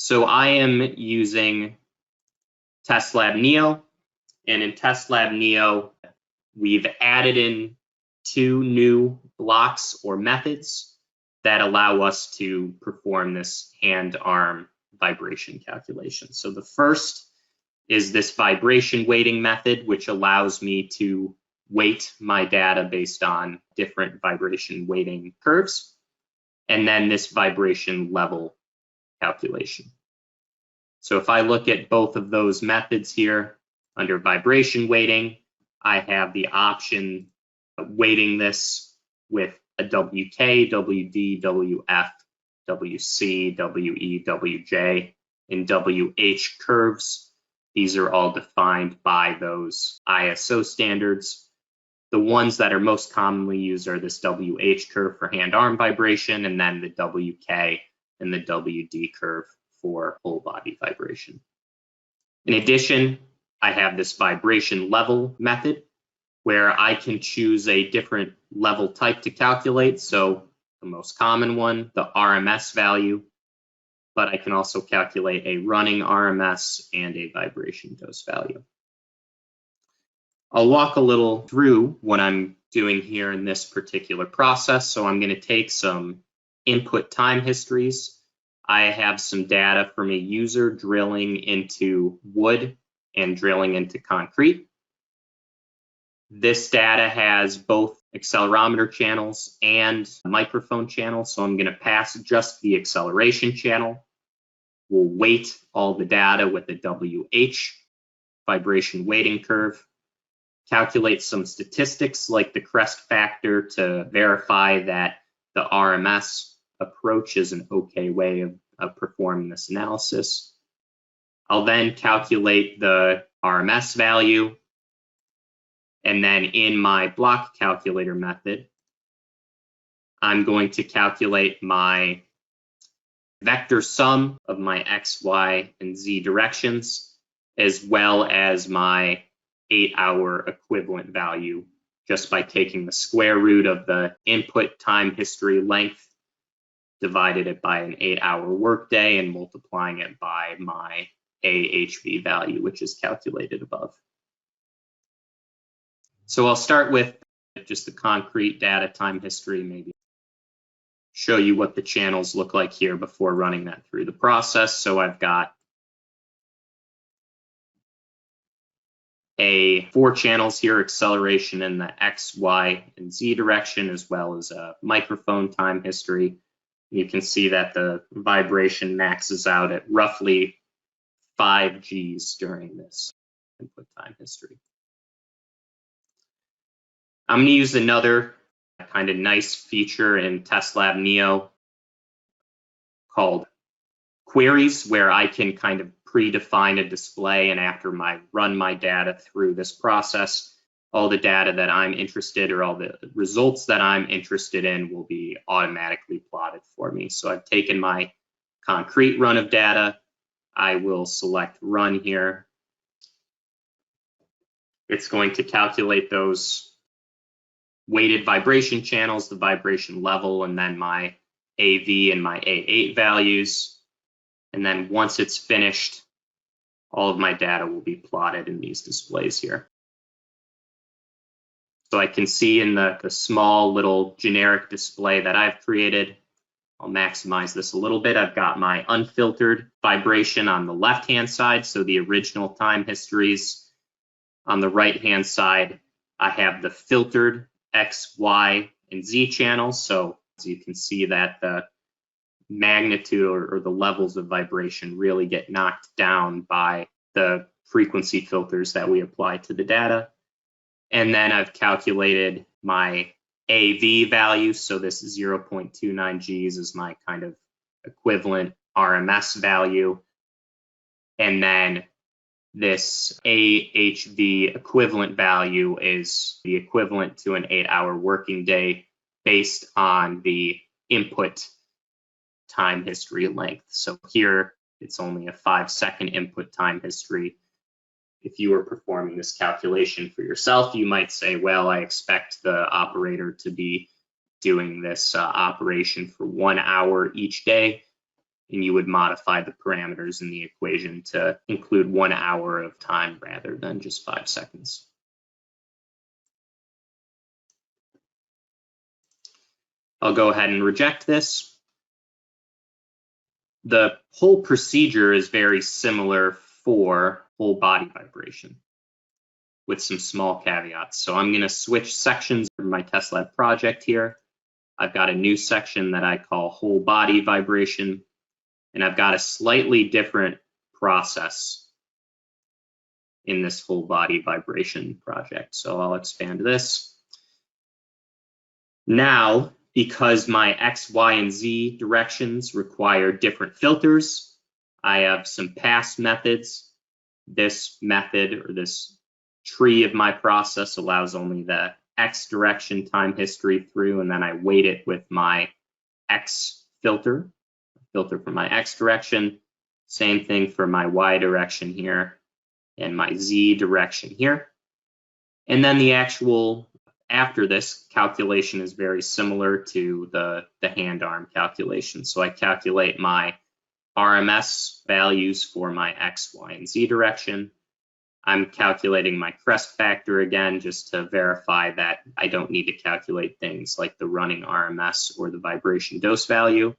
So I am using TestLab Neo, and in TestLab Neo, we've added in 2 new blocks or methods that allow us to perform this hand-arm vibration calculation. So the first is this vibration weighting method, which allows me to weight my data based on different vibration weighting curves, and then this vibration level calculation. So if I look at both of those methods here, under vibration weighting, I have the option of weighting this with a WK, WD, WF, WC, WE, WJ, and WH curves. These are all defined by those ISO standards. The ones that are most commonly used are this WH curve for hand-arm vibration, and then the WK and the WD curve for whole body vibration. In addition, I have this vibration level method where I can choose a different level type to calculate. So the most common one, the RMS value, but I can also calculate a running RMS and a vibration dose value. I'll walk a little through what I'm doing here in this particular process. So I'm going to take some input time histories. I have some data from a user drilling into wood and drilling into concrete. This data has both accelerometer channels and microphone channels, so I'm going to pass just the acceleration channel. We'll weight all the data with a WH vibration weighting curve, calculate some statistics like the crest factor to verify that the RMS approach is an okay way of performing this analysis. I'll then calculate the RMS value, and then in my block calculator method, I'm going to calculate my vector sum of my X, Y, and Z directions, as well as my 8-hour equivalent value, just by taking the square root of the input time history length, divided it by an 8-hour workday, and multiplying it by my AHV value, which is calculated above. So I'll start with just the concrete data time history, maybe show you what the channels look like here before running that through the process. So I've got 4 channels here, acceleration in the X, Y, and Z direction, as well as a microphone time history. You can see that the vibration maxes out at roughly 5 Gs during this input time history. I'm going to use another kind of nice feature in TestLab Neo called queries, where I can kind of predefine a display, and after run my data through this process, all the data that I'm interested, or all the results that I'm interested in, will be automatically plotted for me. So I've taken my concrete run of data. I will select run here. It's going to calculate those weighted vibration channels, the vibration level, and then my AV and my A8 values. And then once it's finished, all of my data will be plotted in these displays here. So I can see in the small little generic display that I've created, I'll maximize this a little bit. I've got my unfiltered vibration on the left-hand side, so the original time histories. On the right-hand side, I have the filtered X, Y, and Z channels. So as you can see that the magnitude or the levels of vibration really get knocked down by the frequency filters that we apply to the data. And then I've calculated my AV value. So this 0.29 Gs is my kind of equivalent RMS value. And then this AHV equivalent value is the equivalent to an 8-hour working day based on the input time history length. So here it's only a 5-second input time history. If you were performing this calculation for yourself, you might say, well, I expect the operator to be doing this operation for 1 hour each day. and you would modify the parameters in the equation to include 1 hour of time rather than just 5 seconds. I'll go ahead and reject this. The whole procedure is very similar for whole body vibration with some small caveats. So I'm going to switch sections of my test lab project here. I've got a new section that I call whole body vibration, and I've got a slightly different process in this whole body vibration project. So I'll expand this. Now, because my X, Y, and Z directions require different filters, I have some past methods. This method, or this tree of my process, allows only the X direction time history through, and then I weight it with my X filter for my X direction. Same thing for my Y direction here and my Z direction here. And then the actual, after this calculation is very similar to the hand arm calculation. So I calculate my RMS values for my X, Y, and Z direction. I'm calculating my crest factor again, just to verify that I don't need to calculate things like the running RMS or the vibration dose value.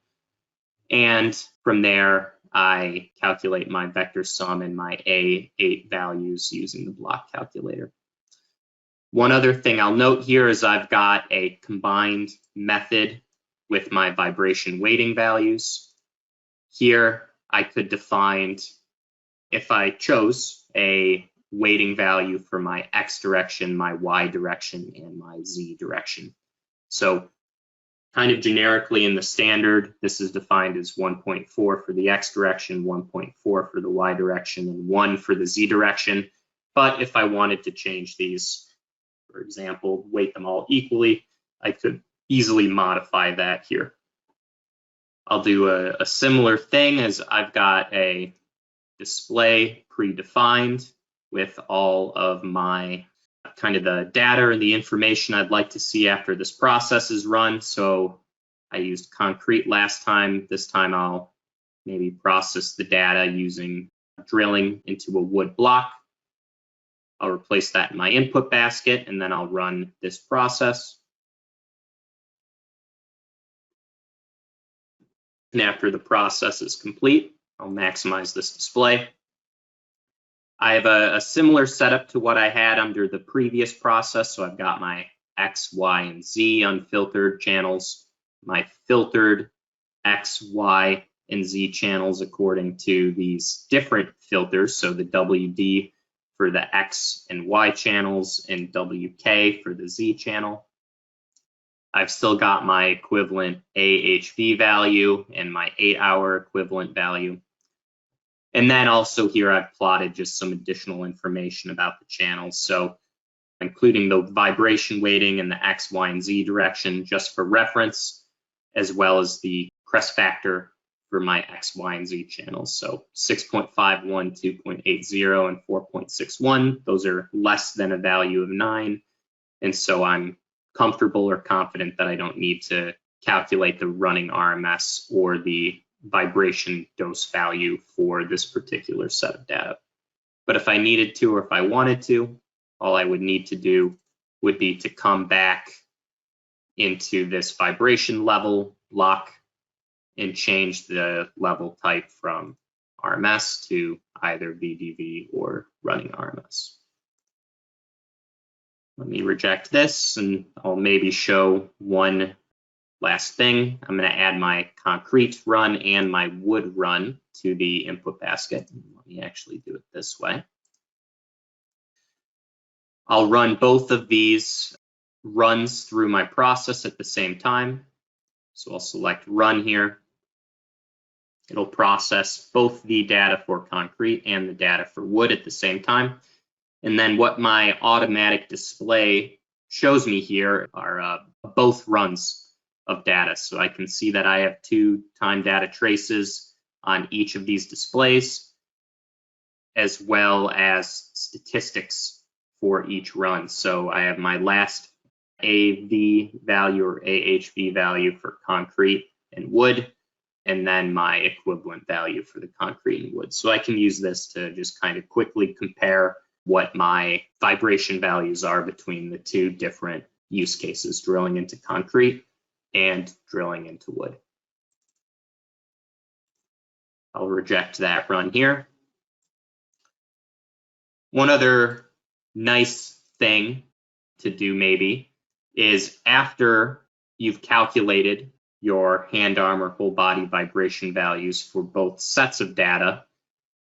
And from there, I calculate my vector sum and my A8 values using the block calculator. One other thing I'll note here is I've got a combined method with my vibration weighting values. Here, I could define, if I chose, a weighting value for my X direction, my Y direction, and my Z direction. So kind of generically in the standard, this is defined as 1.4 for the X direction, 1.4 for the Y direction, and 1 for the Z direction. But if I wanted to change these, for example, weight them all equally, I could easily modify that here. I'll do a similar thing, as I've got a display predefined with all of my kind of the data and the information I'd like to see after this process is run. So I used concrete last time. This time I'll maybe process the data using drilling into a wood block. I'll replace that in my input basket, and then I'll run this process. And after the process is complete, I'll maximize this display. I have a similar setup to what I had under the previous process. So I've got my X, Y, and Z unfiltered channels, my filtered X, Y, and Z channels according to these different filters. So the WD for the X and Y channels and WK for the Z channel. I've still got my equivalent AHV value and my 8-hour equivalent value. And then also here I've plotted just some additional information about the channels. So including the vibration weighting in the X, Y, and Z direction just for reference, as well as the crest factor for my X, Y, and Z channels. So 6.51, 2.80, and 4.61. Those are less than a value of 9. And so I'm comfortable or confident that I don't need to calculate the running RMS or the vibration dose value for this particular set of data. But if I needed to, or if I wanted to, all I would need to do would be to come back into this vibration level block and change the level type from RMS to either VDV or running RMS. Let me reject this, and I'll maybe show one last thing. I'm going to add my concrete run and my wood run to the input basket. Let me actually do it this way. I'll run both of these runs through my process at the same time. So I'll select run here. It'll process both the data for concrete and the data for wood at the same time. And then what my automatic display shows me here are both runs of data. So I can see that I have 2 time data traces on each of these displays, as well as statistics for each run. So I have my last AV value or AHV value for concrete and wood. and then my equivalent value for the concrete and wood. So I can use this to just kind of quickly compare what my vibration values are between the two different use cases, drilling into concrete and drilling into wood. I'll reject that run here. One other nice thing to do maybe is after you've calculated your hand arm or whole body vibration values for both sets of data,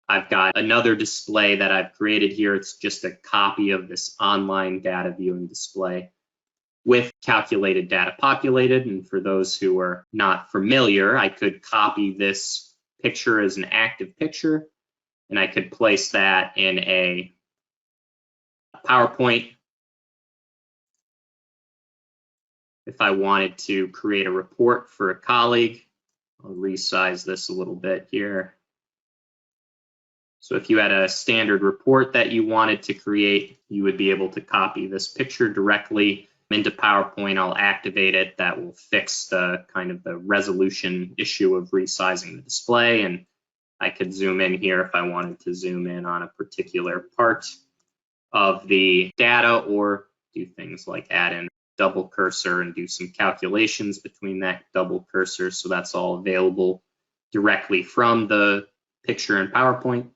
I've got another display that I've created here. It's just a copy of this online data viewing display with calculated data populated. And for those who are not familiar, I could copy this picture as an active picture, and I could place that in a PowerPoint. If I wanted to create a report for a colleague, I'll resize this a little bit here. So if you had a standard report that you wanted to create, you would be able to copy this picture directly into PowerPoint. I'll activate it. That will fix the kind of the resolution issue of resizing the display. And I could zoom in here if I wanted to zoom in on a particular part of the data, or do things like add in double cursor and do some calculations between that double cursor. So that's all available directly from the picture in PowerPoint.